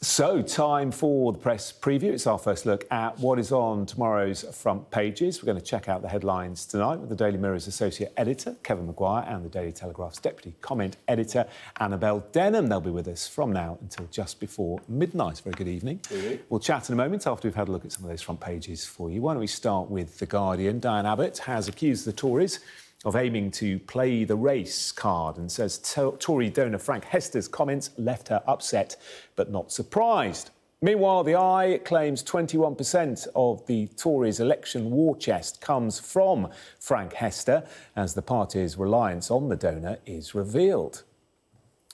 So, time for the press preview. It's our first look at what is on tomorrow's front pages. We're going to check out the headlines tonight with the Daily Mirror's associate editor, Kevin Maguire, and the Daily Telegraph's deputy comment editor, Annabel Denham. They'll be with us from now until just before midnight. Very good evening. We'll chat in a moment after we've had a look at some of those front pages for you. Why don't we start with The Guardian? Diane Abbott has accused the Tories of aiming to play the race card and says Tory donor Frank Hester's comments left her upset but not surprised. Meanwhile, The Eye claims 21% of the Tories' election war chest comes from Frank Hester as the party's reliance on the donor is revealed.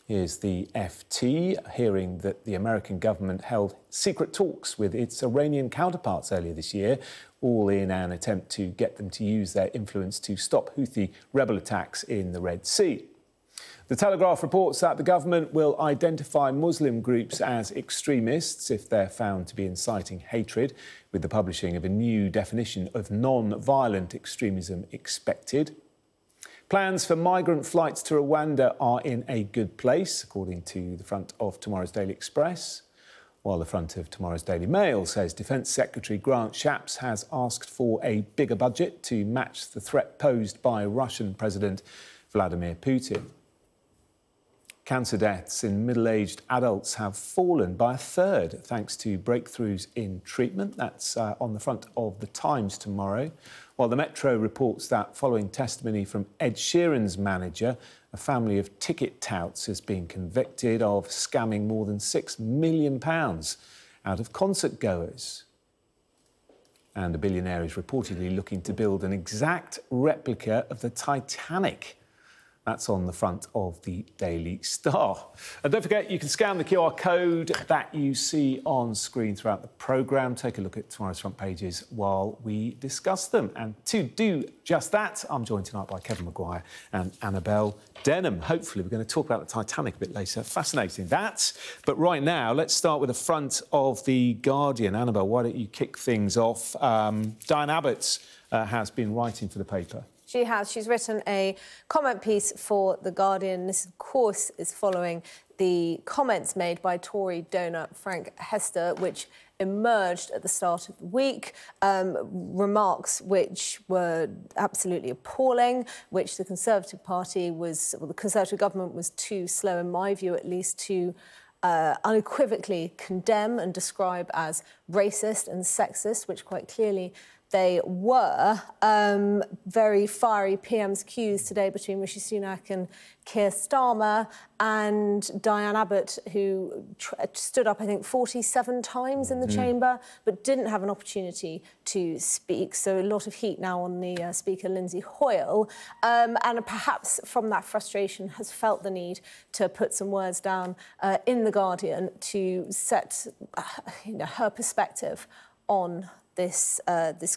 Here's the FT, hearing that the American government held secret talks with its Iranian counterparts earlier this year, all in an attempt to get them to use their influence to stop Houthi rebel attacks in the Red Sea. The Telegraph reports that the government will identify Muslim groups as extremists if they're found to be inciting hatred, with the publishing of a new definition of non-violent extremism expected. Plans for migrant flights to Rwanda are in a good place, according to the front of tomorrow's Daily Express, while the front of tomorrow's Daily Mail says Defence Secretary Grant Shapps has asked for a bigger budget to match the threat posed by Russian President Vladimir Putin. Cancer deaths in middle-aged adults have fallen by a third thanks to breakthroughs in treatment. That's on the front of The Times tomorrow. While the Metro reports that following testimony from Ed Sheeran's manager, a family of ticket touts has been convicted of scamming more than £6 million out of concert goers. And a billionaire is reportedly looking to build an exact replica of the Titanic. That's on the front of the Daily Star. And don't forget, you can scan the QR code that you see on screen throughout the programme. Take a look at tomorrow's front pages while we discuss them. And to do just that, I'm joined tonight by Kevin Maguire and Annabel Denham. Hopefully, we're going to talk about the Titanic a bit later. Fascinating, that. But right now, let's start with the front of The Guardian. Annabel, why don't you kick things off? Diane Abbott has been writing for the paper. She has. She's written a comment piece for The Guardian. This, of course, is following the comments made by Tory donor Frank Hester, which emerged at the start of the week, remarks which were absolutely appalling, which the Conservative Party was, well, the Conservative government was too slow, in my view at least, to unequivocally condemn and describe as racist and sexist, which quite clearly they were. Very fiery PM's cues today between Rishi Sunak and Keir Starmer, and Diane Abbott, who stood up, I think, 47 times in the chamber, but didn't have an opportunity to speak. So a lot of heat now on the Speaker, Lindsay Hoyle, and perhaps from that frustration has felt the need to put some words down in The Guardian to set her perspective on this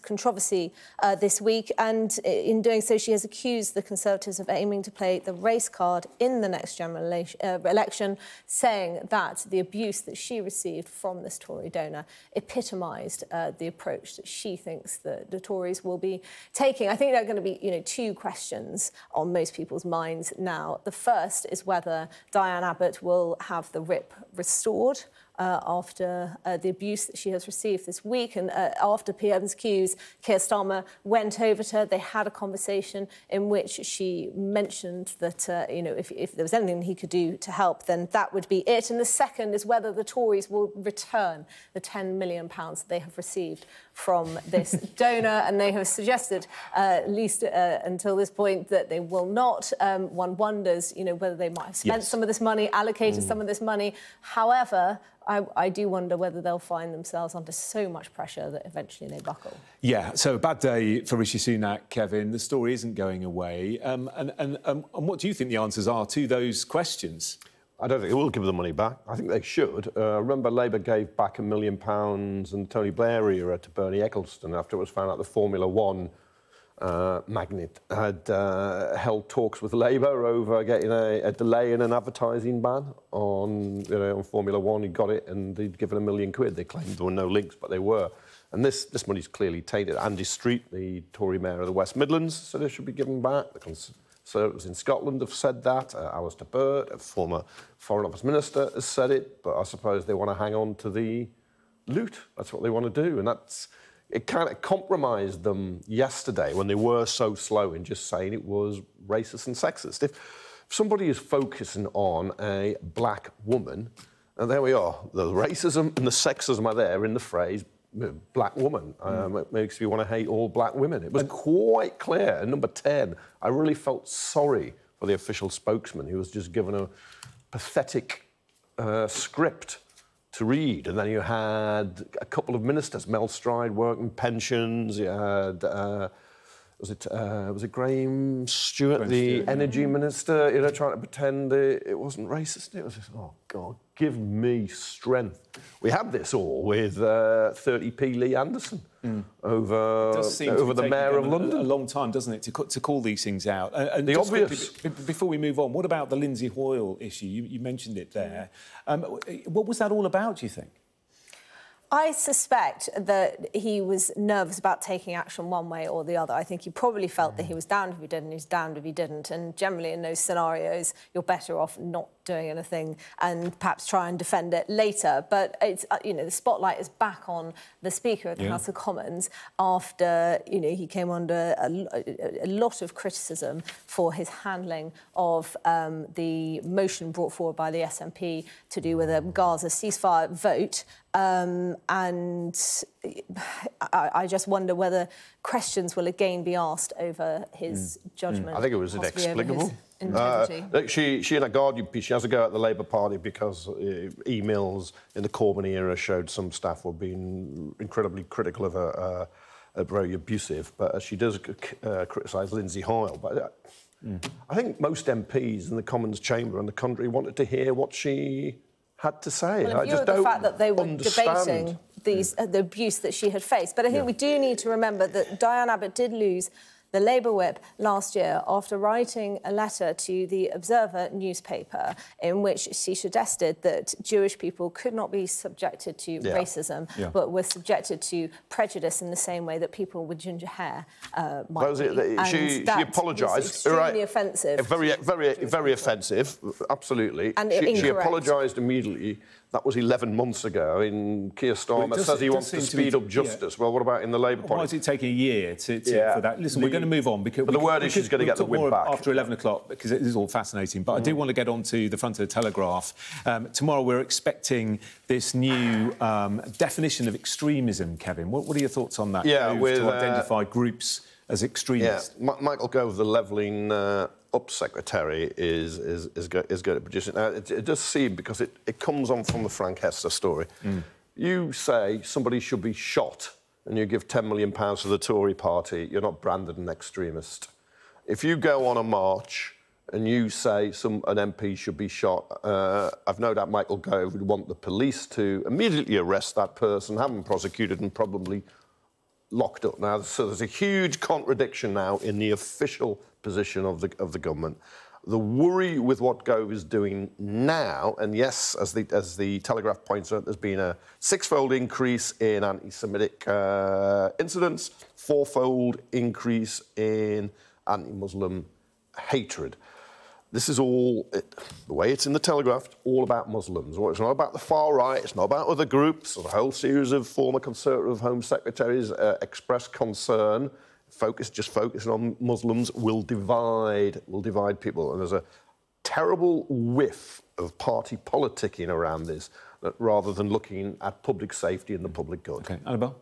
controversy this week, and in doing so she has accused the Conservatives of aiming to play the race card in the next general election, saying that the abuse that she received from this Tory donor epitomised the approach that she thinks that the Tories will be taking. I think there are going to be, two questions on most people's minds now. The first is whether Diane Abbott will have the whip restored after the abuse that she has received this week, and after PM's cues, Keir Starmer went over to her. They had a conversation in which she mentioned that, if there was anything he could do to help, then that would be it. And the second is whether the Tories will return the £10 million that they have received from this donor, and they have suggested, at least until this point, that they will not. One wonders, whether they might have spent some of this money, allocated some of this money. However, I do wonder whether they'll find themselves under so much pressure that eventually they buckle. Yeah, so a bad day for Rishi Sunak, Kevin. The story isn't going away. And what do you think the answers are to those questions? I don't think they will give the money back. I think they should. Remember, Labour gave back £1 million in the Tony Blair era to Bernie Ecclestone after it was found out the Formula One magnate had held talks with Labour over getting a delay in an advertising ban on Formula One. He got it, and they'd given £1 million. They claimed there were no links, but they were. And this money's clearly tainted. Andy Street, the Tory mayor of the West Midlands, said it should be given back. The Conservatives in Scotland have said that. Alistair Burt, a former Foreign Office Minister, has said it. But I suppose they want to hang on to the loot. That's what they want to do. And it kind of compromised them yesterday when they were so slow in just saying it was racist and sexist. If somebody is focusing on a black woman, and there we are, the racism and the sexism are there in the phrase black woman. It makes you want to hate all black women. It was quite clear. And number 10, I really felt sorry for the official spokesman who was just given a pathetic script to read. And then you had a couple of ministers, Mel Stride working pensions, you had... was it Graham Stewart, the energy minister, you know, trying to pretend it wasn't racist? It was just, oh, God, give me strength. We had this all with 30p Lee Anderson over the mayor of London. A long time, doesn't it, to call these things out? And the obvious. Quickly, before we move on, what about the Lindsay Hoyle issue? You mentioned it there. What was that all about, do you think? I suspect that he was nervous about taking action one way or the other. I think he probably felt that he was damned if he did and he was damned if he didn't. And generally in those scenarios, you're better off not doing anything and perhaps try and defend it later. But it's, you know, the spotlight is back on the Speaker of the House of Commons after, you know, he came under a lot of criticism for his handling of the motion brought forward by the SNP to do with a Gaza ceasefire vote. And I just wonder whether questions will again be asked over his judgment. I think it was inexplicable. She and a Guardian piece, she has a go at the Labour Party because emails in the Corbyn era showed some staff were being incredibly critical of her, very abusive. But she does criticise Lindsay Hoyle. But I think most MPs in the Commons chamber and the country wanted to hear what she had to say. Well, in view of the fact that they were debating the abuse that she had faced. But I think we do need to remember that Diane Abbott did lose the Labour whip last year after writing a letter to the Observer newspaper in which she suggested that Jewish people could not be subjected to racism, but were subjected to prejudice in the same way that people with ginger hair might be. She apologised. Extremely offensive. Very offensive, absolutely. And she apologised immediately. That was 11 months ago. In Keir Starmer says he wants to speed up justice. Well, what about in the Labour Party? Why is it taking a year for that? Listen, we're going to move on because... But the word is she's going to get the whip back. After 11 o'clock, because it is all fascinating. But I do want to get on to the front of the Telegraph. Tomorrow we're expecting this new definition of extremism, Kevin. What are your thoughts on that? Yeah, to identify groups as extremists. Yeah, Michael Gove, the levelling up secretary, is going to produce it. Now, it does seem, because it comes on from the Frank Hester story. You say somebody should be shot and you give £10 million to the Tory party, you're not branded an extremist. If you go on a march and you say an MP should be shot, I've no doubt Michael Gove would want the police to immediately arrest that person, have them prosecuted and probably locked up. Now, so there's a huge contradiction now in the official position of the government. The worry with what Gove is doing now, and yes, as the Telegraph points out, there's been a 6-fold increase in anti-Semitic incidents, 4-fold increase in anti-Muslim hatred. This is all, the way it's in the Telegraph, all about Muslims. It's not about the far right, it's not about other groups. A whole series of former Conservative Home Secretaries expressed concern. Just focusing on Muslims will divide people. And there's a terrible whiff of party politicking around this, rather than looking at public safety and the public good. OK, Annabel?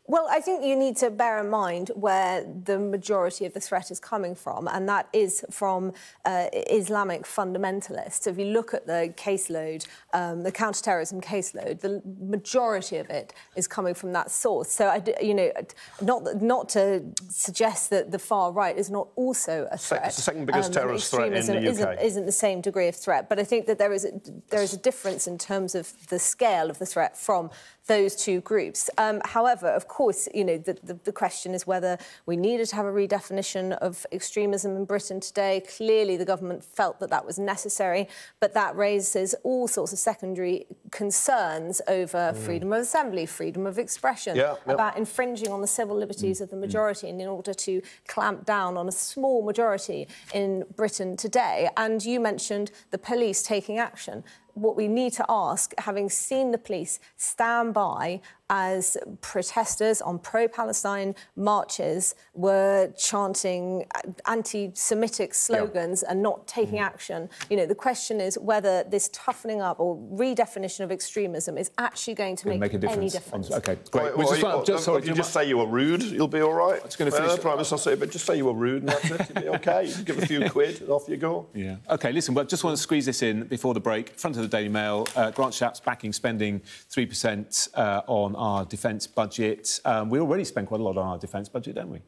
Well, I think you need to bear in mind where the majority of the threat is coming from, and that is from Islamic fundamentalists. If you look at the caseload, the counter-terrorism caseload, the majority of it is coming from that source. So, you know, not to suggest that the far right is not also a threat. It's the second biggest terrorist threat in the UK. Isn't the same degree of threat, but I think that there is a difference in terms of the scale of the threat from those two groups. However, of course, you know, the question is whether we needed to have a redefinition of extremism in Britain today. Clearly, the government felt that that was necessary, but that raises all sorts of secondary concerns over freedom of assembly, freedom of expression, about infringing on the civil liberties of the majority, and in order to clamp down on a small majority in Britain today. And you mentioned the police taking action. What we need to ask, having seen the police stand by as protesters on pro-Palestine marches were chanting anti-Semitic slogans and not taking action, you know, the question is whether this toughening up or redefinition of extremism is actually going to make any difference. OK, great. If you just say you were rude, you'll be all right. It's going to finish. I promise I'll say, but just say you were rude and that's it. You'll be OK. You give a few quid and off you go. Yeah. OK, listen, but just want to squeeze this in before the break. Front of the Daily Mail, Grant Shapps backing spending 3% on our defence budget. We already spend quite a lot on our defence budget, don't we?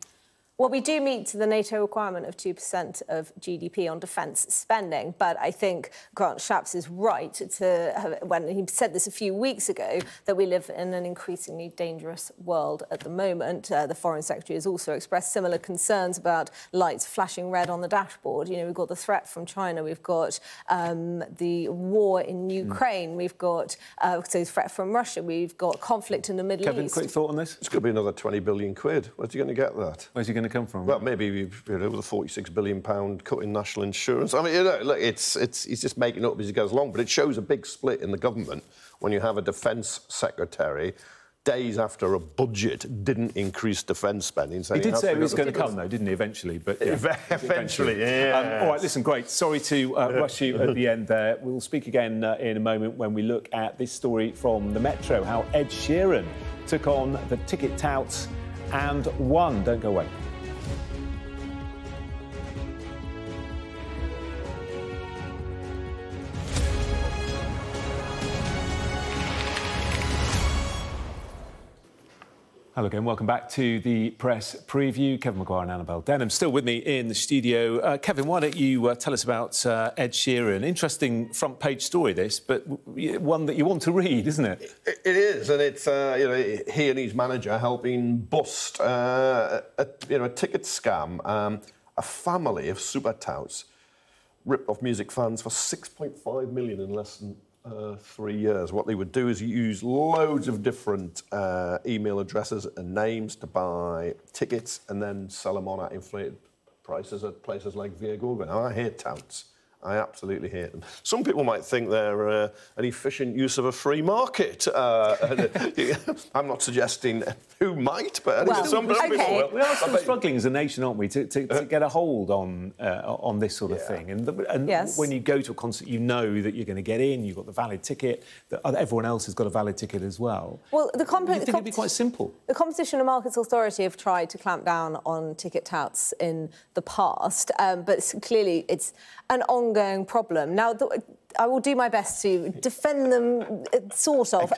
Well, we do meet the NATO requirement of 2% of GDP on defence spending, but I think Grant Shapps is right when he said this a few weeks ago, that we live in an increasingly dangerous world at the moment. The Foreign Secretary has also expressed similar concerns about lights flashing red on the dashboard. You know, we've got the threat from China, we've got the war in Ukraine, we've got the threat from Russia, we've got conflict in the Middle Kevin, East. quick thought on this? It's going to be another 20 billion quid. Where's he going to get that? Where's he going to come from? Well, maybe you know, with a £46 billion cut in national insurance. I mean, you know, look, he's just making it up as he goes along, but it shows a big split in the government when you have a defence secretary days after a budget didn't increase defence spending. He did say it was going to come, though, didn't he, eventually? But yeah, eventually, yeah. All right, listen, great. Sorry to rush you at the end there. We'll speak again in a moment when we look at this story from the Metro, how Ed Sheeran took on the ticket touts and won. Don't go away. Hello again, welcome back to the press preview. Kevin Maguire and Annabel Denham still with me in the studio. Kevin, why don't you tell us about Ed Sheeran? Interesting front page story, this, but one that you want to read, isn't it? It is, and it's you know, he and his manager helping bust a ticket scam. A family of super touts ripped off music fans for $6.5 million in less than 3 years. What they would do is use loads of different email addresses and names to buy tickets and then sell them on at inflated prices at places like Viagogo. Now, I hate touts. I absolutely hate them. Some people might think they're an efficient use of a free market. I'm not suggesting who might, but some people will. We are still struggling as a nation, aren't we, to get a hold on this sort of thing. And yes. When you go to a concert, you know that you're going to get in, you've got the valid ticket, that everyone else has got a valid ticket as well. Well, you think it'd be quite simple. The Competition and Markets Authority have tried to clamp down on ticket touts in the past, but clearly it's an ongoing problem. Now, I will do my best to defend them, sort of.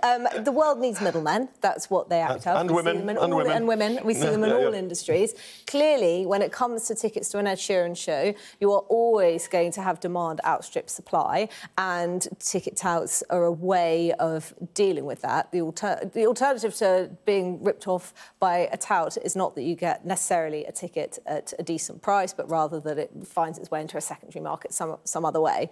The world needs middlemen. That's what they act of. And women. We see them in all industries. Clearly, when it comes to tickets to an Ed Sheeran show, you are always going to have demand outstrip supply, and ticket touts are a way of dealing with that. The alternative to being ripped off by a tout is not that you get necessarily a ticket at a decent price, but rather that it finds its way into a secondary market some other way.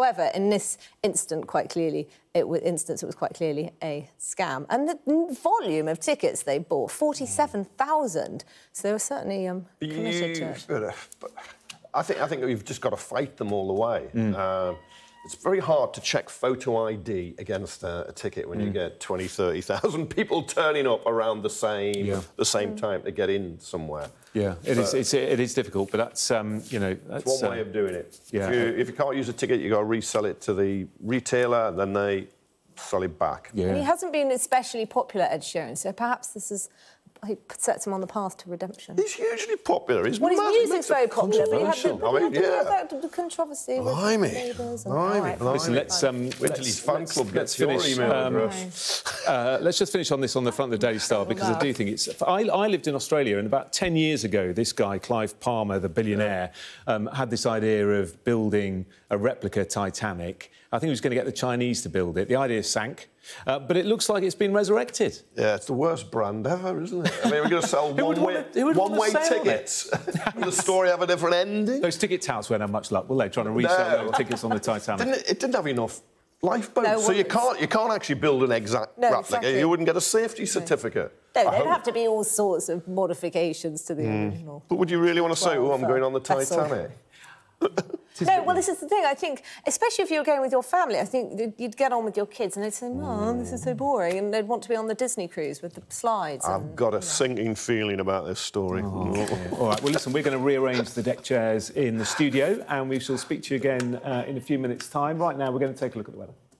However, in this instance, it was quite clearly a scam. And the volume of tickets they bought, 47,000. So they were certainly committed to it. I think we've just got to fight them all the way. It's very hard to check photo ID against a ticket when you get 20, 30,000 people turning up around the same time to get in somewhere. Yeah, it is difficult, but that's that's one way of doing it. Yeah. If you can't use a ticket, you got to resell it to the retailer, and then they sell it back. Yeah. And he hasn't been especially popular, Ed Sheeran, so perhaps he sets him on the path to redemption. He's hugely popular. His music's very popular, but the controversy with neighbours. Listen, let's his fan club gets your email address. Let's just finish on this on the front of the Daily Star, because I do think it's... I lived in Australia, and about 10 years ago, this guy, Clive Palmer, the billionaire, had this idea of building a replica Titanic. I think he was going to get the Chinese to build it. The idea sank. But it looks like it's been resurrected. Yeah, it's the worst brand ever, isn't it? I mean, we're going to sell one-way tickets. Will the story have a different ending? Those ticket touts won't have much luck, will they? Trying to resell those tickets on the Titanic. It didn't have enough lifeboats, so you can't actually build an exact replica. Exactly. You wouldn't get a safety certificate. No, there'd have to be all sorts of modifications to the original. But would you really want to say, oh, I'm going on the Titanic? No, well, this is the thing. I think, especially if you were going with your family, I think you'd get on with your kids and they'd say, Mum, this is so boring, and they'd want to be on the Disney cruise with the slides. I've got a sinking feeling about this story. All right, well, listen, we're going to rearrange the deck chairs in the studio and we shall speak to you again in a few minutes' time. Right now, we're going to take a look at the weather.